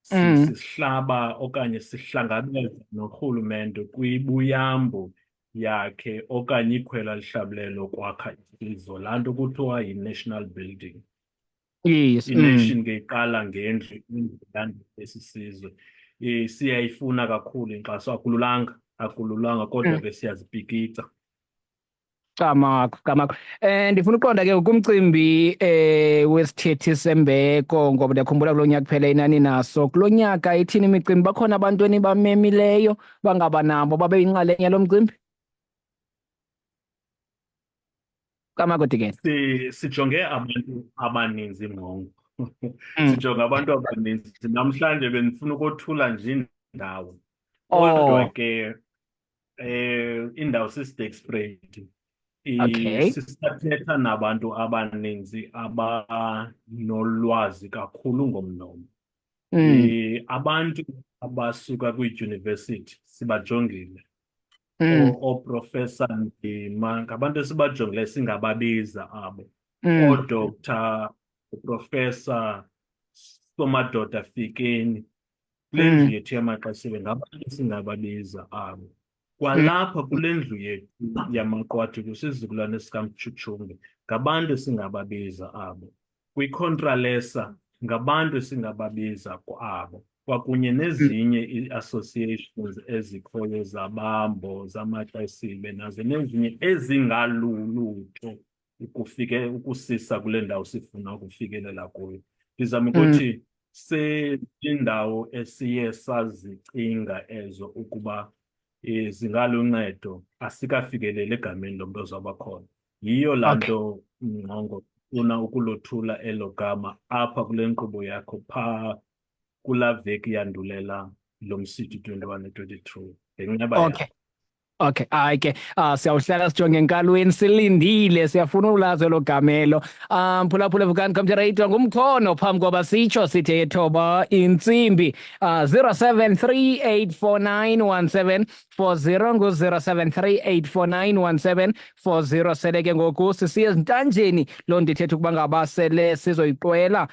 Sihlaba okanye sihlangabeza norhulumente kwibuyambo yakhe okanye ikhwela lihlabileyo lokwakha isizwe, laa nto kuthiwa yi-national building. Yes. I-nation ke iqala ngendlu esi sizwe. Siyayifuna kakhulu inkxaso, akululanga kodwa ke siyazipikitsa. Camakho. Ndifuna uqonda ke kumcimbi wesithethi sembeko ngoba ndiyakhumbula kulo nyaka kuphela inani naso. Kulo nyaka ithini imicimbi? Bakhona abantu enibamemileyo bangaba nabo babe yinxalenye yalo mcimbi? Camakho Dikela. Sijonge abantu abaninzi ngqongo. Sijonge abantu abaninzi. Namhlanje bendifuna ukothula nje indawo. Kodwa ke indawo sisitekspreyd. Sisathetha nabantu abaninzi abanolwazi kakhulu ngomnomo. Abantu abasuka kwiidyunivesithi sibajongile. Ooprofesa ngabantu esibajongileyo singababiza abo. Oodoktar, uprofesa Somadoda Fikeni. Kule ndlu yethu yamaXesibe ngabantu singababiza abo. Kwalapha kule ndlu yethu yamaQwathu kwisizukulwane sikaMtshutshunge ngabantu singababiza abo. Kwi-Contralesa ngabantu singababiza abo. Kwakunye nezinye ii-associations ezikhoyo zabambo, zamaXesibe nazo nezinye ezingalulutho ukusisa kule ndawo sifuna ukufikelela kuyo. Ndizama ukuthi seyindawo esiye sazicinga ezo ukuba zingaluncedo, asikafikeleli egameni lomntu ozawuba khona. Yiyo laa nto ngqongo funa ukulothula elo gama apha kule nkqubo yakho phaa kulaa veki yandulela lo msitho 21-22 ngenceba yakho. Okay, hayi ke siyawuhlala sijonge enkalweni silindile, siyafuna ulazi elo gamelo. Mphulaphula Vukani Kamjerayitwa ngumkhono phambi koba sitsho sithe yethoba intsimbi. 0738491740 ngu-0738491740. Sele ke ngoku sisiye ezintanjeni loo nto ithetha ukuba ngaba sele sizoyiqwela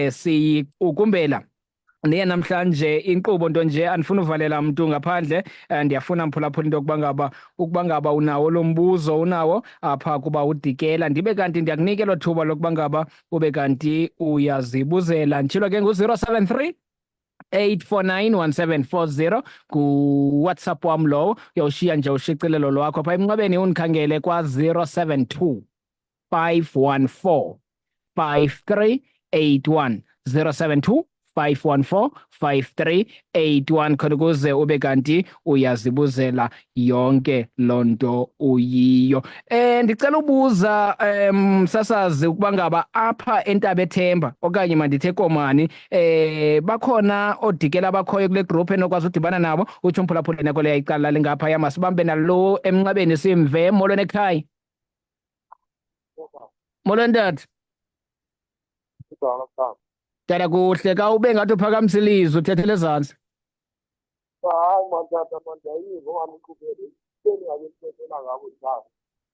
siyiqukumbela. Niye namhlanje inkqubo nto nje andifuna uvalela mntu ngaphandle. Ndiyafuna mphulaphula into ukuba ngaba unawo lo mbuzo unawo apha kuba uDikela, ndibe kanti ndiyakunika elo thuba lokuba ngaba ube kanti uyazibuzela. Nditshilo ke ngu-073 8491740 kuWhatsApp wam lowo. Uyawushiya nje ushicilelo lwakho apha emnxebeni undikhangele kwa-072 514 5381 072 514-5381 khona ukuze ube kanti uyazibuzela yonke loo nto uyiyo. Ndicela ubuza msasazi ukuba ngaba apha eNtabethemba okanye mandithe Komani bakhona oodikela abakhoyo kule group enokwazi udibana nabo? Utsho mphulaphula nako leya icala lingaphaya masibambe nalo emnxebeni simve. Molweni ekhaya. Molweni tata. Tata kuhle, ka ube ngathi uphakamisa ilizwi uthethele ezantsi. Hayi matata mandiyayiva ongamqhubeli ngabe sithethela ngabo njalo.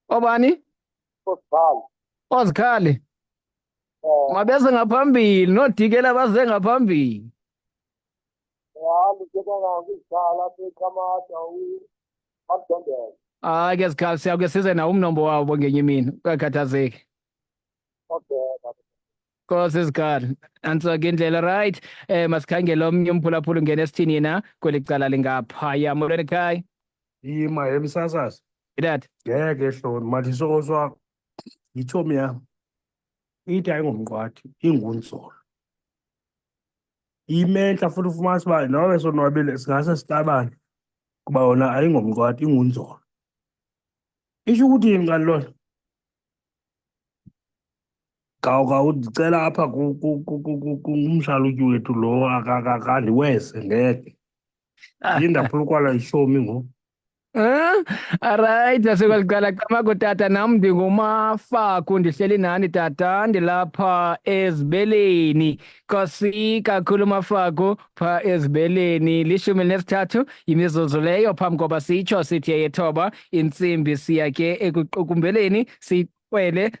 Obani? Ozikhali. Ozikhali? Mabeze ngaphambili nodikela baze ngaphambili. ndithetha ngizikhala apha eqamata akudondela. Hayi ke sikhali siyawuke size nawo umnombo wabo ngenye imini ungakhathazeki. Okay. Nkosi sikhali antso ke indlela right. Masikhangele omnye umphulaphula ungena esithini yena kweli cala lingaphaya molweni ekhaya. Yima emsasazi Idad. ngeke hloni mathi sokoswa yitshomi yam ithi ayingomqwathi ingunzolo imentla futhi ufumanisa uba nobe sonwabile singase sitabane kuba yona ayingomqwathi ingunzolo isho ukuthi yini ngalona ndicela apha kumhlalutyi wethu lo akandiwese ngeke indaphulukwala ishomi ngoku. Alright, asekwaliqala qamako tata nam ndinguMafaku ndihleli nani tata ndilapha ezibeleni. Nkosi kakhulu Mafaku pha ezibeleni 13 imizuzu leyo phambi koba sitsho sithi yethoba intsimbi siya ke ekuqukumbeleni siqwele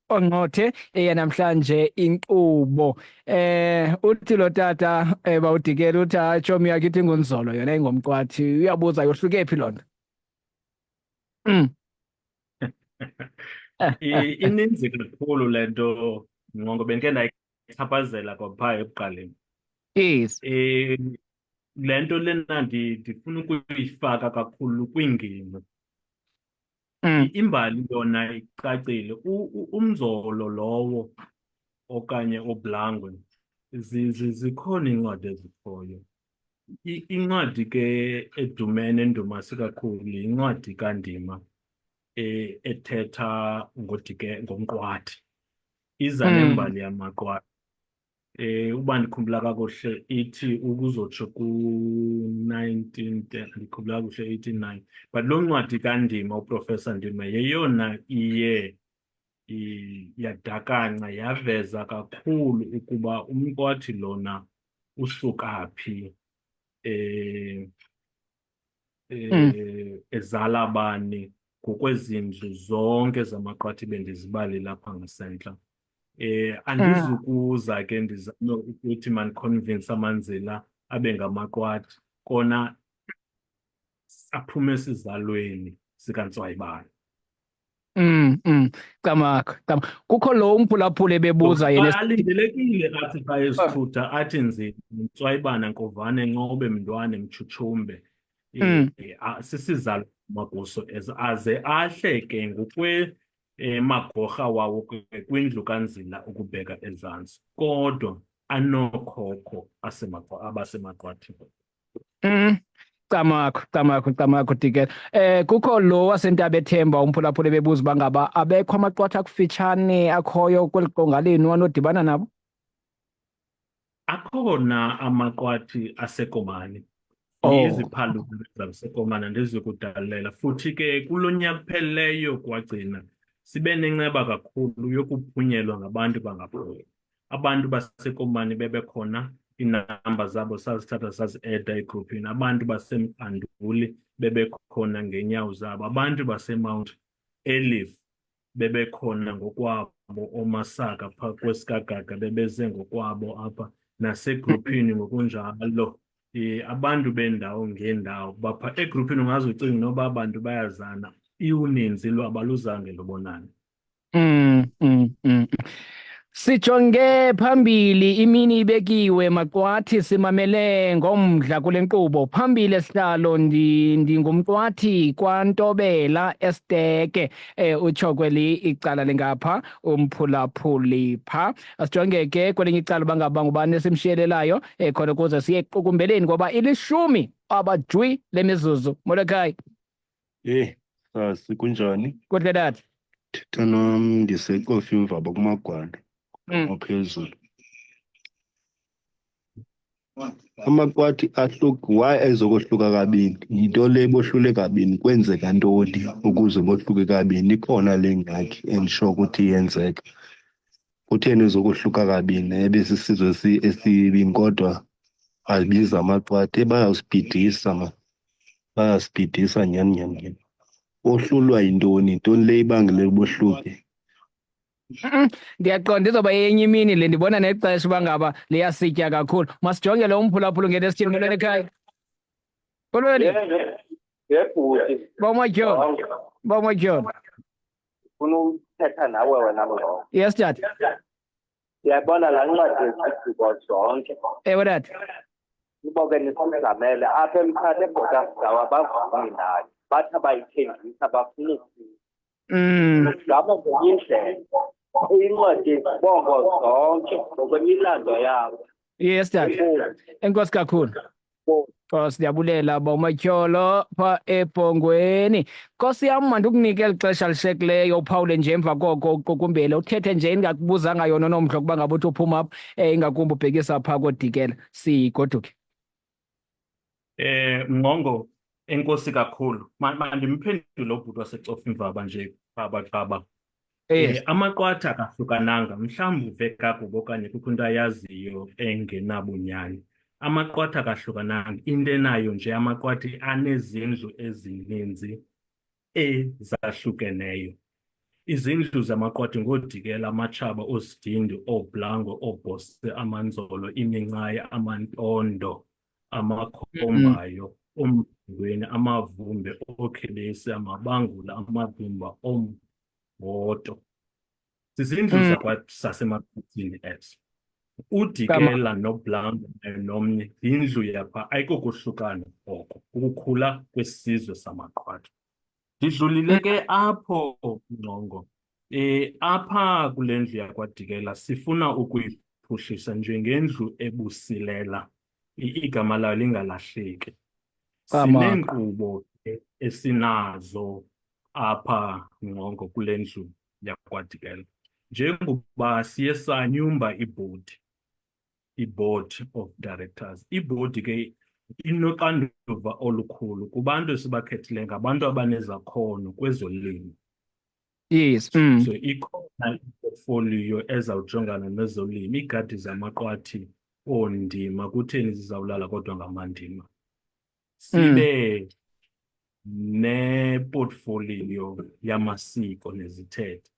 onqothe namhlanje inkqubo. Uthi lo tata bawudikela uthi atshomi yakhe ithi ngunzolo yona ingomqwathi uyabuza yohluke phi lona. Ininzi kakhulu le nto ngoba bendike ndayichaphazela kwaphaa ekuqaleni. Yes. Le nto lena ndifuna ukuyifaka kakhulu kwingingqi. Imbali yona icacile. Umzolo lowo okanye uBlangwe zikhona iincwadi ezikhoyo. Incwadi ke edumene endumasi kakhulu yincwadi kaNdima ethetha ngomqwathi. Iza nembali yamaqwathi. Uba ndikhumbula kakuhle ithi ukuzotsho ku-1910 ndikhumbula kakuhle 1809 but loo ncwadi kaNdima uProfessor Ndima yeyona iye yadakanca yaveza kakhulu ukuba umqwathi lona usuka phi, ezala bani ngokwezindlu zonke zamaqwathi bendizibalile apha ngasentla. Andizukuza ke ndizame ukuthi mandiconvince amanzila abe ngamaqwathi kona aphume esizalweni sikaNtswayibana. Camakho. Kukho lo umphulaphula ebebuza yena. Alindelekile athi xa esithutha athi nzima Ntswayibana Nkovane Ncobe Mndwane Mchuchumbe. Sisizalo maguso aze ahle ke magorha wawo kwindlu kaNzila ukubheka ezantsi kodwa anokhokho abasemaqwathini. Camakho Dikela. Kukho lo waseNtabethemba umphulaphula ebebuza uba ngaba abekho amaqwathi akufitshane akhoyo kweli qonga lenu anodibana nabo? Akhona amaqwathi aseKomani. Iziphalulo zaseKomani ndizikudalela futhi ke kulo nyaka uphelileyo kwagcina sibe nenceba kakhulu yokuphunyelwa ngabantu bangaphoyo. Abantu baseKomani bebekhona, iinamba zabo sazithatha sazi-eda egrupini. Abantu baseMkanduli bebekhona ngeenyawo zabo. Abantu baseMount Eliff bebekhona ngokwabo. OMasaka phaa kwesikagaga bebeze ngokwabo apha nasegrupini ngokunjalo. Abantu bendawo ngeendawo bapha egrupini ungaze ucinge noba abantu bayazana. Uninzi lwabo aluzange lubonane. Sijonge phambili imini ibekiwe maqwathi simamele ngomdla kule nkqubo. Phambili sihlalo ndingumqwathi kwaNtobela Esteke utsho kweli icala lingapha umphulaphuli pha. Asijonge ke kwelinye icala bangaba ngubani esimshiyelelayo khona ukuze siye equkumbeleni ngoba 10 abajwi lemizuzu. Molokai. Kunjani? Kuhle dad. Thetha nam ndiseCofimva kumagwande ngaphezulu. Amaqwathi why ezokohluka kabini? Yinto le bohlule kabini, kwenzeka ntoni ukuze bohluke kabini? Ikhona le ngxaki endisho ukuthi iyenzeka. Kutheni ezokohluka kabini? Ebesisizwe esibini kodwa azibiza amaqwathi bayasibhidisa nyani. Bohlulwa yintoni? Yintoni le ibangele bohluke? Ndiyaqonda izoba yenye imini le, ndibona nexesha uba ngaba liyasitya kakhulu. Masijonge lo mphulaphula ngento esithini. Molweni ekhaya. Molweni. Yebhuti. Bawumatyholo. Bawumatyholo. Ufuna uthetha nawe wena mlo. Yes, tata. Siyabona laa ncwadi zizigubo zonke. Ewe tata. Ibo ke nisamzamele apha eMthatha eBhotasdawu abavumi nayo. Bathi abayithengisa bafuna ukuzama ngenye indlela. Incwadi izibongo zonke ngokwemilando yabo. Yes, tata. Enkosi kakhulu. Siyabulela Bawumatyholo pha eBhongweni. Nkosi yam, mandikunike eli xesha lishekileyo uphawule nje emva koko uqukumbele uthethe nje ingakubuzanga yona nomdla ukuba ngaba uthi uphuma apha ingakumbi ubhekisa phaa koDikela. Sigoduke. Mnqongo, enkosi kakhulu. Mandimphendule ubhuti wasecofa imvaba nje qaba. Amaqwatha akahlukananga, mhlawumbi uve kakubi okanye kukho into ayaziyo engenabunyani. Amaqwatha akahlukananga, into enayo nje amaqwatha anezindlu ezininzi ezahlukeneyo. Izindlu zamaqwatha ngooDikela, Amatshaba, ooSidindi, ooBlango, ooBhose, Amanzolo, iMincaye, Amantondo, Amakhombayo, oMdungweni, Amavumbe, ooKhelesi, Amabangula, Amabhimba, oMboto. Zizindlu zasemaqwatheni ezo. uDikela noBlanco nomnye yindlu yapha, ayikokuhlukana oko, ukukhula kwesizwe samaqwatha. Ndidlulile ke apho Nqongo, apha kule ndlu yakwaDikela sifuna ukuyiphuhlisa njengendlu ebusilela, igama layo lingalahleki. Sineenkqubo esinazo apha Nqongo kule ndlu yakwaDikela, njengoba siye sanyumba i-board of directors. Ibhodi ke inoxanduva olukhulu kubantu esibakhethileyo, ngabantu abanezakhono kwezolimo. Yes. So ikhona iportfolio ezawujongana nezolimo, iigadi zamaqwathi, oondima, kutheni zizawulala kodwa ngamandima. Sibe neportfolio yamasiko nezithethe.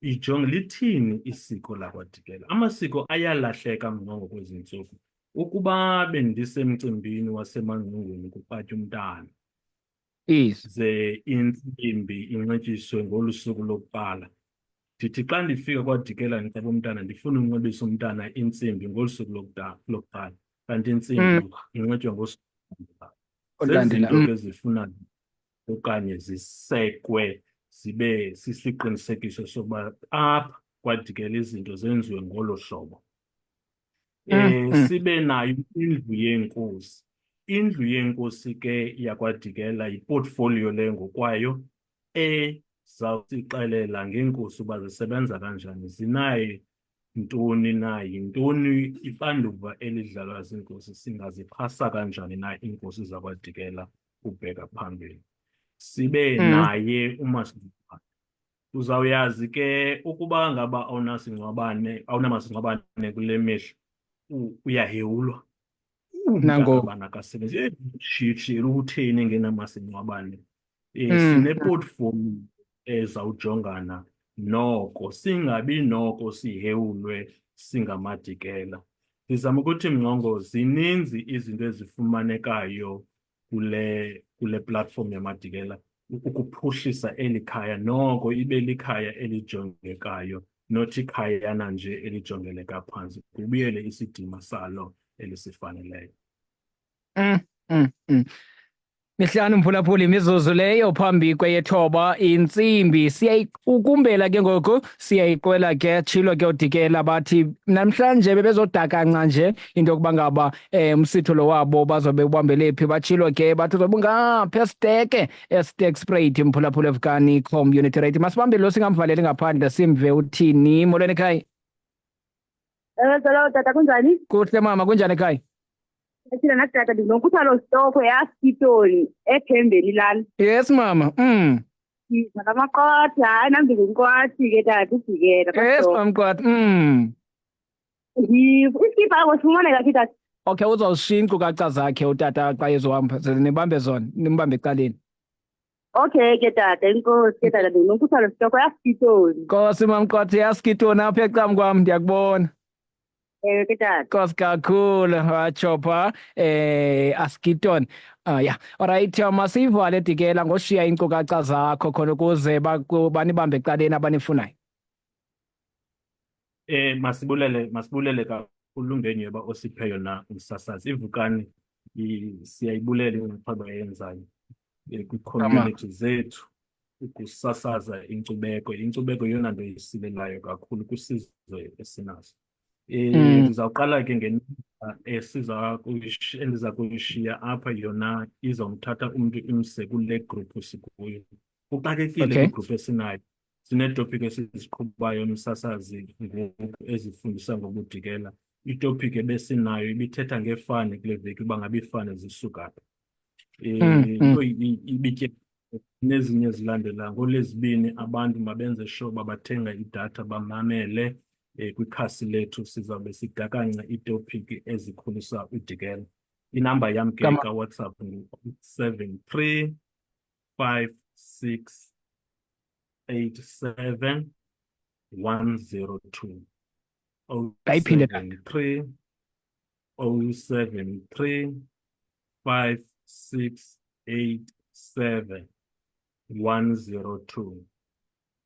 Ijonge lithini isiko lakwaDikela. Amasiko ayalahleka Nqongo kwezi ntsuku. Ukuba bendisemcimbini waseMangqungweni kupatywa umntana, ze intsimbi inxityiswe ngolu suku lokuqala, ndithi xa ndifika kwaDikela ndiceba umntana ndifuna unxibisa umntana intsimbi ngolu suku lokuqala, kanti intsimbi inxitywa ngosuku olulandelayo. Zezinto ke zifuna okanye zisekwe zibe sisiqinisekiso sokuba apha kwaDikela izinto zenziwe ngolo hlobo. Sibe nayo indlu yeenkosi. Indlu yeenkosi ke yakwaDikela yiportfolio le ngokwayo ezawusixelela ngeenkosi uba zisebenza kanjani, zinayo ntoni na, yintoni ixanduva elidlalwa ziinkosi, singazixhasa kanjani na iinkosi zakwaDikela ubheka phambili. Sibe naye umasingcwabane. Uzawuyazi ke ukuba ngaba awunamasingcwabane kule mihla uyahewulwa. Umntakabani akasebenzi, shitshile utheni ngenamasingcwabane. Sineportfolio ezawujongana noko, singabi noko sihewulwe singamaDikela. Ndizama ukuthi Nqongo, zininzi izinto ezifumanekayo kule platform yamaDikela ukuphuhlisa eli khaya, noko ibe likhaya elijongekayo, not ikhayana nje elijongeleka phantsi, kubuyele isidima salo elisifaneleyo. Mihlanu mphulaphuli, imizuzu leyo phambi kweyethoba intsimbi. Siyayikukumbela ke ngoku, siyayiqwela ke, tshilo ke uDikela bathi namhlanje bebezodakanca nje into yokuba ngaba umsitho lo wabo bazobe ubambele phi. Batshilo ke bathi uzobe ungapha esiteke, Sterkspruit mphulaphuli Evukani Community Radio. Masibambe lo singamvaleli ngaphandle simve uthini. Molweni ekhaya. Hello tata, kunjani? Kuhle mama, kunjani ekhaya? Thina nathi tata ndinokuthalo stoko yaSitori eThembeni lana. Yes mama. Namaqwatha, hayi nam ndingumqwathi ke tata uDikela. Yes mamqwathi. Isikipha yakho sifumaneka phi tata? Okay, uzawushiya iinkcukacha zakhe utata xa ezohamba, ze nibambe zona, nimbambe ecaleni. Okay ke tata, inkosi ke tata ndinokuthwala sitoko yasikitoni. Nkosi mamqwathi yaskitoni apha ecam kwam ndiyakubona. Ewe ke tata. Nkosi kakhulu watsho pha Askiton. Ya, alright, masiyivale Dikela ngoshiya iinkcukacha zakho khona ukuze banibambe ecaleni abanifunayo. Masibulele kakhulu ngenyhweba osiphe yona umsasazi. Ivukani siyayibulela imixholo eyenzayo kwi-community zethu ukusasaza inkcubeko. Inkcubeko yeyona nto isilelayo kakhulu kwisizwe esinaso. Ndizawuqala ke endiza kuyishiya apha yona izomthatha umntu imse kule gruphu sikuyo. Kuxakekile kwigroupu esinayo. Sineetopiki esiziqhubayo umsasazi ngoku ezifundisa ngokudikela. Itopiki ebesinayo ibithetha ngefani kule veki uba ngabe iifani zisuka phi. Ibitye nezinye zilandela. NgoLwezibini abantu mabenze sure uba bathenga idatha bamamele kwikhasi lethu sizawube sigakanca iitopiki ezikhulisa udikela. Inamba yam ke kaWhatsApp ngu-73 56 87 102. Ayiphinde 073 5687 102.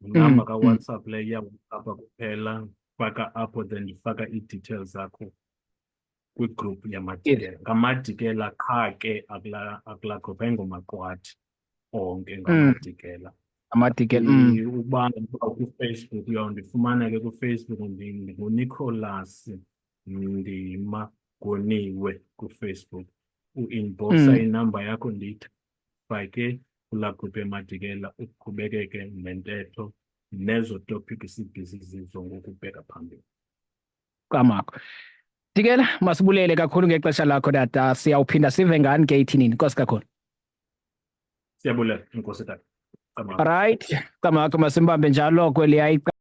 Inamba kaWhatsApp le iyawuapha kuphela. Faka apho then ndifaka ii-details zakho kwigroup yamadikela. Ngamadikela qha ke akula group ayingomaqwathi onke ngamadikela. Amadikela. Uba kuFacebook uyawundifumana ke kuFacebook nguNicholas Ndima Goniwe kuFacebook. U-inboxa inamba yakho ndiyifake kulaa group yamadikela uqhubekeke nentetho nezo topiki sibhizi zizo ngokubheka phambili. Kamakho. Dikela masibulele kakhulu ngexesha lakho tata. Siyawuphinda sive ngani ke ithinini. Nkosi kakhulu. Siyabulela, inkosi tata. Alright, kamakho masimbambe njalo kweli